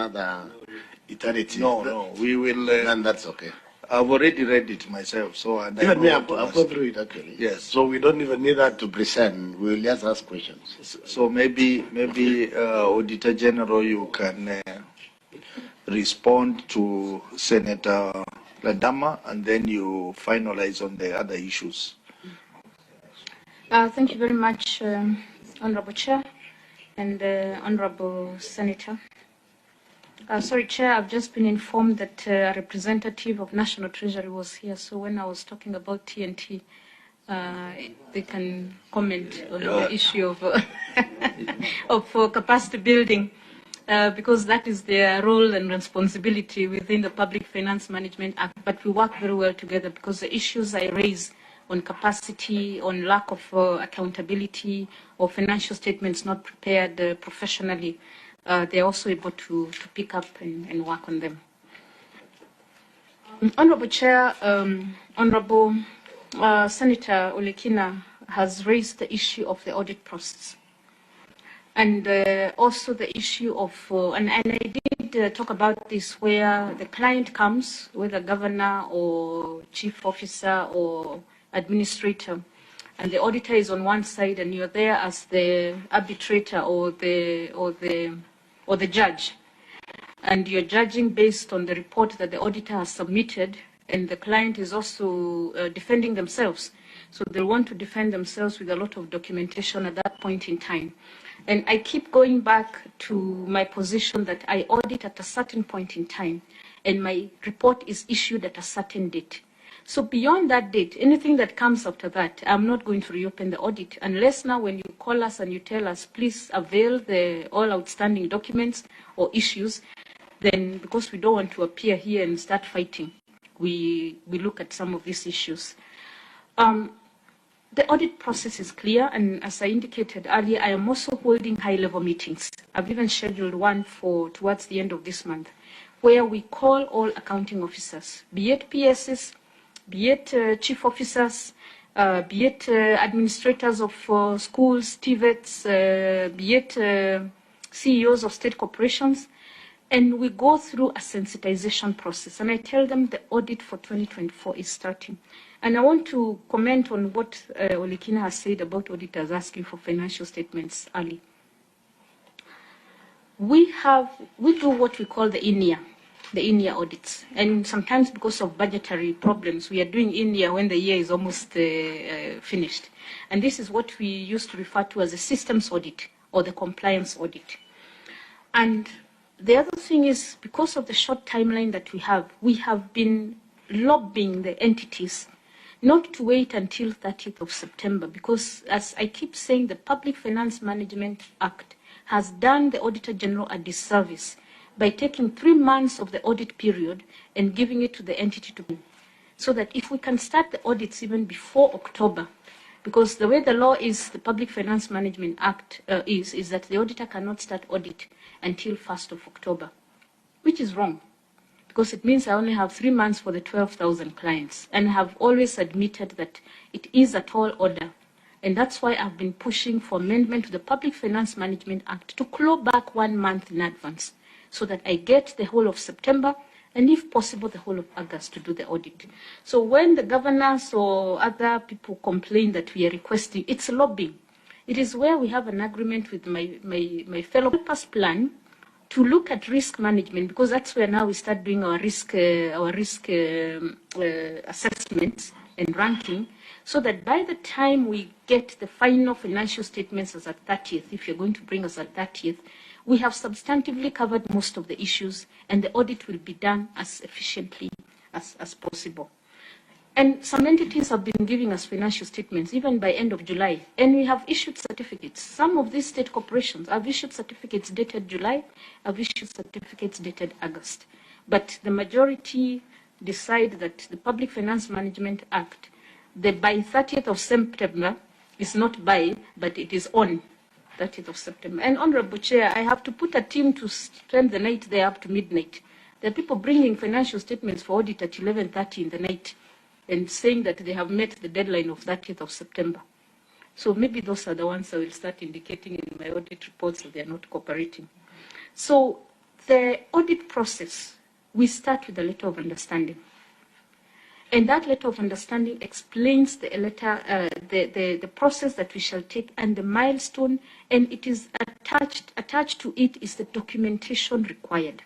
another eternity. No, we will. Then that's okay. I've already read it myself, so and Even me, I've gone through it actually. Yes. So we don't even need that to present. We'll just ask questions. So maybe Auditor General, you can respond to Senator Ladama, and then you finalize on the other issues. Thank you very much, Honorable Chair and Honorable Senator. Sorry, Chair, I've just been informed that a representative of National Treasury was here, so when I was talking about TNT, they can comment on the issue of capacity building, because that is their role and responsibility within the Public Finance Management Act. But we work very well together because the issues I raise on capacity, on lack of accountability, or financial statements not prepared professionally, they're also able to pick up and work on them. Honorable Chair, Honorable Senator Olekina has raised the issue of the audit process. And also the issue of, and I did talk about this, where the client comes, whether governor or chief officer or administrator, and the auditor is on one side and you're there as the arbitrator or the judge, and you're judging based on the report that the auditor has submitted, and the client is also defending themselves. So they want to defend themselves with a lot of documentation at that point in time. And I keep going back to my position that I audit at a certain point in time, and my report is issued at a certain date. So beyond that date, anything that comes after that, I'm not going to reopen the audit, unless now when you call us and you tell us, please avail the all outstanding documents or issues, then because we don't want to appear here and start fighting, we look at some of these issues. The audit process is clear, and as I indicated earlier, I am also holding high-level meetings. I've even scheduled one for towards the end of this month, where we call all accounting officers, be it PSs, be it chief officers, be it administrators of schools, TVETs, be it CEOs of state corporations, and we go through a sensitization process. And I tell them the audit for 2024 is starting. And I want to comment on what Olekina has said about auditors asking for financial statements early. We do what we call the in-year audits. And sometimes because of budgetary problems, we are doing in-year when the year is almost finished. And this is what we used to refer to as a systems audit or the compliance audit. And the other thing is, because of the short timeline that we have been lobbying the entities not to wait until 30th of September, because as I keep saying, the Public Finance Management Act has done the Auditor General a disservice by taking 3 months of the audit period and giving it to the entity to do. So that if we can start the audits even before October, because the way the law is, the Public Finance Management Act is that the auditor cannot start audit until 1st of October, which is wrong, because it means I only have 3 months for the 12,000 clients, and have always admitted that it is a tall order. And that's why I've been pushing for amendment to the Public Finance Management Act to claw back 1 month in advance, so that I get the whole of September, and if possible, the whole of August to do the audit. So when the governors or other people complain that we are requesting, it's lobbying. It is where we have an agreement with my fellow papers plan to look at risk management, because that's where now we start doing our risk assessments and ranking, so that by the time we get the final financial statements as at 30th, if you're going to bring us at 30th, we have substantively covered most of the issues, and the audit will be done as efficiently as possible. And some entities have been giving us financial statements even by end of July, and we have issued certificates. Some of these state corporations have issued certificates dated July, have issued certificates dated August. But the majority decide that the Public Finance Management Act, the by 30th of September is not by, but it is on 30th of September. And Honorable Chair, I have to put a team to spend the night there up to midnight. There are people bringing financial statements for audit at 11:30 in the night and saying that they have met the deadline of 30th of September. So maybe those are the ones I will start indicating in my audit reports that they are not cooperating. So The audit process, we start with a letter of understanding. And that letter of understanding explains the process that we shall take and the milestone, and it is attached to it is the documentation required.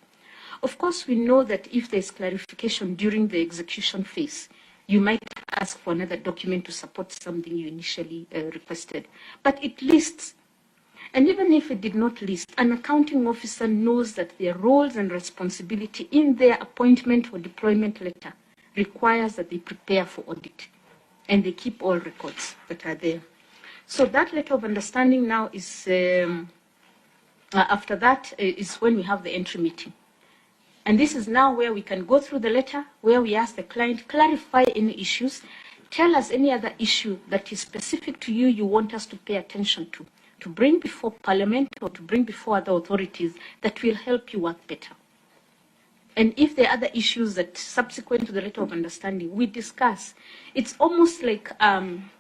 Of course, we know that if there's clarification during the execution phase, you might ask for another document to support something you initially requested. But it lists, and even if it did not list, an accounting officer knows that their roles and responsibility in their appointment or deployment letter requires that they prepare for audit, and they keep all records that are there. So that letter of understanding now is, after that is when we have the entry meeting. And this is now where we can go through the letter, where we ask the client, clarify any issues, tell us any other issue that is specific to you, you want us to pay attention to bring before Parliament or to bring before other authorities that will help you work better. And if there are other issues that subsequent to the letter of understanding, we discuss. It's almost like,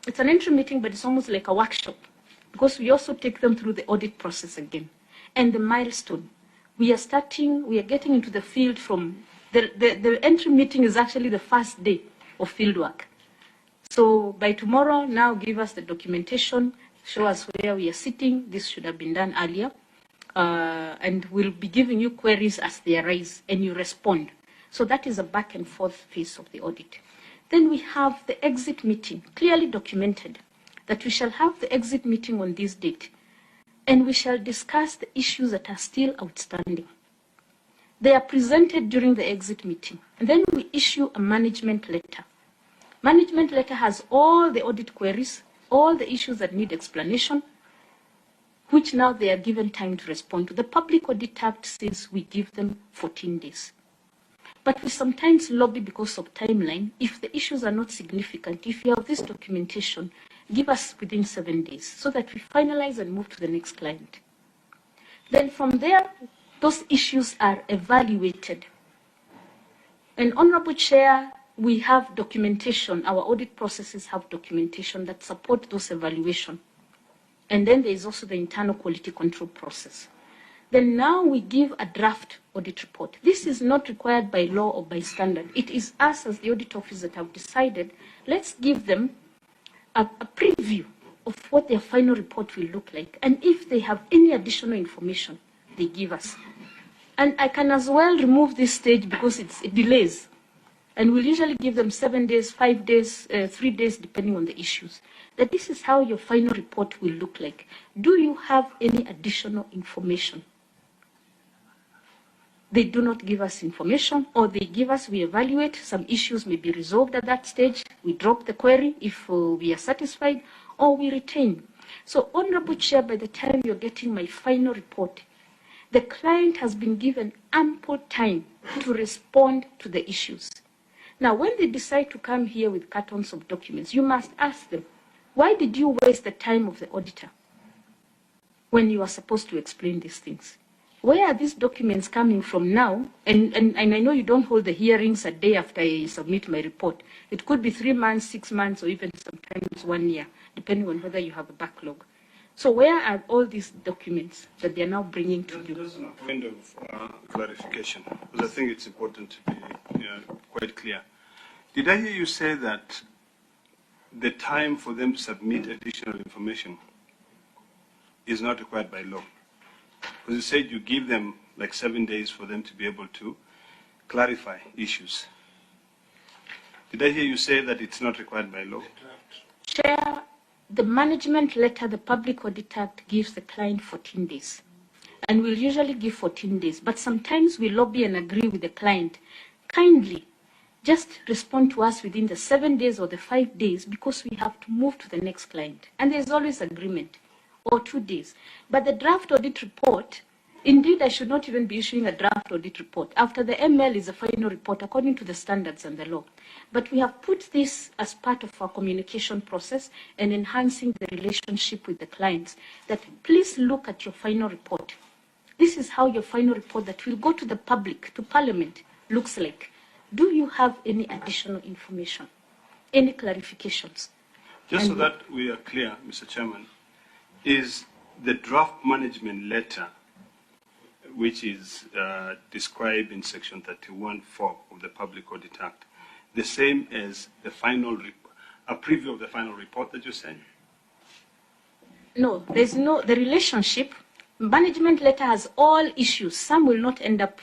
it's an entry meeting, but it's almost like a workshop, because we also take them through the audit process again. And the milestone. We are getting into the field from, the entry meeting is actually the first day of field work. So by tomorrow, now give us the documentation, show us where we are sitting. This should have been done earlier. And we'll be giving you queries as they arise, and you respond. So that is a back and forth phase of the audit. Then we have the exit meeting, clearly documented, that we shall have the exit meeting on this date, and we shall discuss the issues that are still outstanding. They are presented during the exit meeting, and then we issue a management letter. Management letter has all the audit queries, all the issues that need explanation, which now they are given time to respond to. The Public Audit Act says we give them 14 days. But we sometimes lobby because of timeline. If the issues are not significant, if you have this documentation, give us within 7 days so that we finalize and move to the next client. Then from there, those issues are evaluated. And Honorable Chair, we have documentation. Our audit processes have documentation that support those evaluations. And then there is also the internal quality control process. Then now we give a draft audit report. This is not required by law or by standard. It is us as the audit office that have decided, let's give them a preview of what their final report will look like. And if they have any additional information, they give us. And I can as well remove this stage because it delays. And we'll usually give them 7 days, 5 days, 3 days, depending on the issues. That this is how your final report will look like. Do you have any additional information? They do not give us information, or they give us, we evaluate, some issues may be resolved at that stage, we drop the query if we are satisfied, or we retain. So, Honorable Chair, by the time you're getting my final report, the client has been given ample time to respond to the issues. Now, when they decide to come here with cartons of documents, you must ask them, why did you waste the time of the auditor when you are supposed to explain these things? Where are these documents coming from now? And I know you don't hold the hearings a day after I submit my report. It could be 3 months, 6 months, or even sometimes 1 year, depending on whether you have a backlog. So where are all these documents that they are now bringing to you? Just a point of clarification, because I think it's important to be quite clear. Did I hear you say that the time for them to submit additional information is not required by law? Because you said you give them like 7 days for them to be able to clarify issues. Did I hear you say that it's not required by law? Chair, the management letter, the Public Audit Act gives the client 14 days. And we'll usually give 14 days. But sometimes we lobby and agree with the client. Kindly, just respond to us within the 7 days or the 5 days because we have to move to the next client. And there's always agreement, or 2 days. But the draft audit report, indeed, I should not even be issuing a draft audit report. After the ML is a final report according to the standards and the law. But we have put this as part of our communication process and enhancing the relationship with the clients, that please look at your final report. This is how your final report that will go to the public, to Parliament, looks like. Do you have any additional information? Any clarifications? Just so that we are clear, Mr. Chairman, is the draft management letter which is described in Section 31(4) of the Public Audit Act, the same as the final a preview of the final report that you're saying? No, there's no, the relationship, management letter has all issues. Some will not end up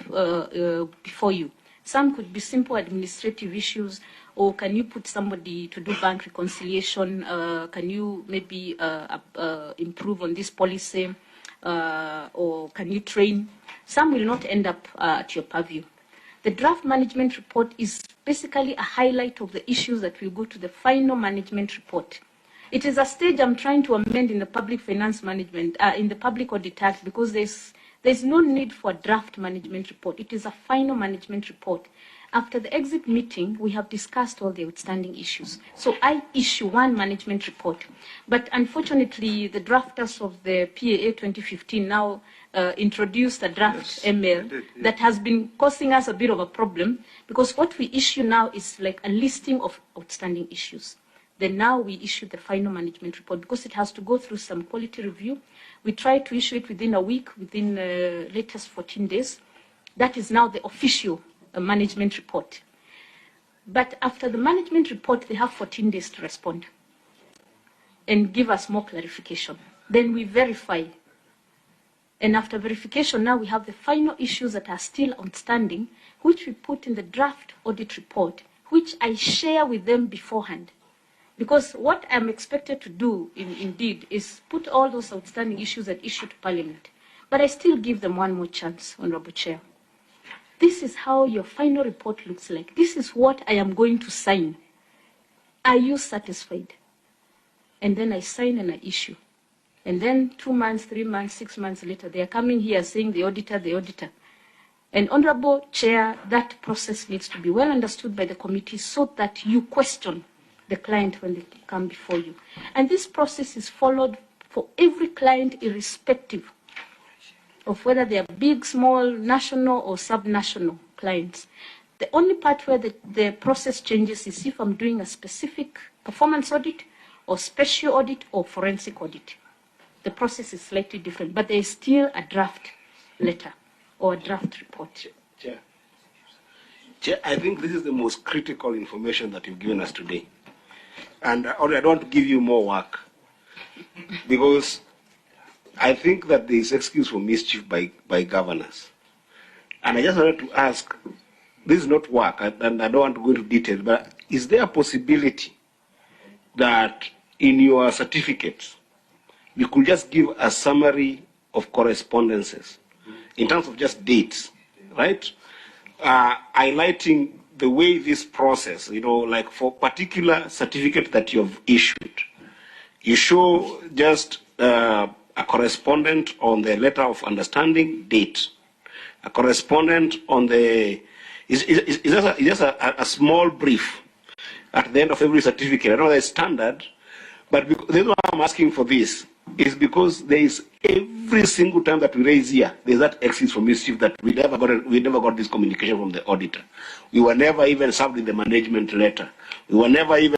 before you. Some could be simple administrative issues, or can you put somebody to do bank reconciliation? Can you maybe improve on this policy? Or can you train? Some will not end up at your purview. The draft management report is basically a highlight of the issues that will go to the final management report. It is a stage I'm trying to amend in the public finance management, in the Public Audit Act, because there's no need for a draft management report. It is a final management report. After the exit meeting, we have discussed all the outstanding issues. So I issue one management report. But unfortunately, the drafters of the PAA 2015 now introduced a draft ML that has been causing us a bit of a problem, because what we issue now is like a listing of outstanding issues. Then now we issue the final management report, because it has to go through some quality review. We try to issue it within a week, within latest 14 days. That is now the official management report. But after the management report, they have 14 days to respond and give us more clarification. Then we verify. And after verification, now we have the final issues that are still outstanding, which we put in the draft audit report, which I share with them beforehand. Because what I'm expected to do, indeed, is put all those outstanding issues at issue to Parliament. But I still give them one more chance, Honorable Chair. This is how your final report looks like. This is what I am going to sign. Are you satisfied? And then I sign and I issue. And then 2 months, 3 months, 6 months later, they are coming here saying the auditor, the auditor. And Honorable Chair, that process needs to be well understood by the committee so that you question the client when they come before you. And this process is followed for every client, irrespective of whether they are big, small, national, or sub-national clients. The only part where the process changes is if I'm doing a specific performance audit, or special audit, or forensic audit. The process is slightly different, but there is still a draft letter or a draft report. Chair, I think this is the most critical information that you've given us today. And I don't want to give you more work, because I think that there is excuse for mischief by governors. And I just wanted to ask, this is not work, and I don't want to go into detail, but is there a possibility that in your certificates, you could just give a summary of correspondences in terms of just dates, right? Highlighting the way this process, like for particular certificate that you have issued, you show just a correspondent on the letter of understanding date, a correspondent on the, is just a small brief at the end of every certificate. I know that's standard, but the reason why I'm asking for this is because there is every single time that we raise here, there's that excuse for mischief that we never got this communication from the auditor. We were never even served with the management letter. We were never even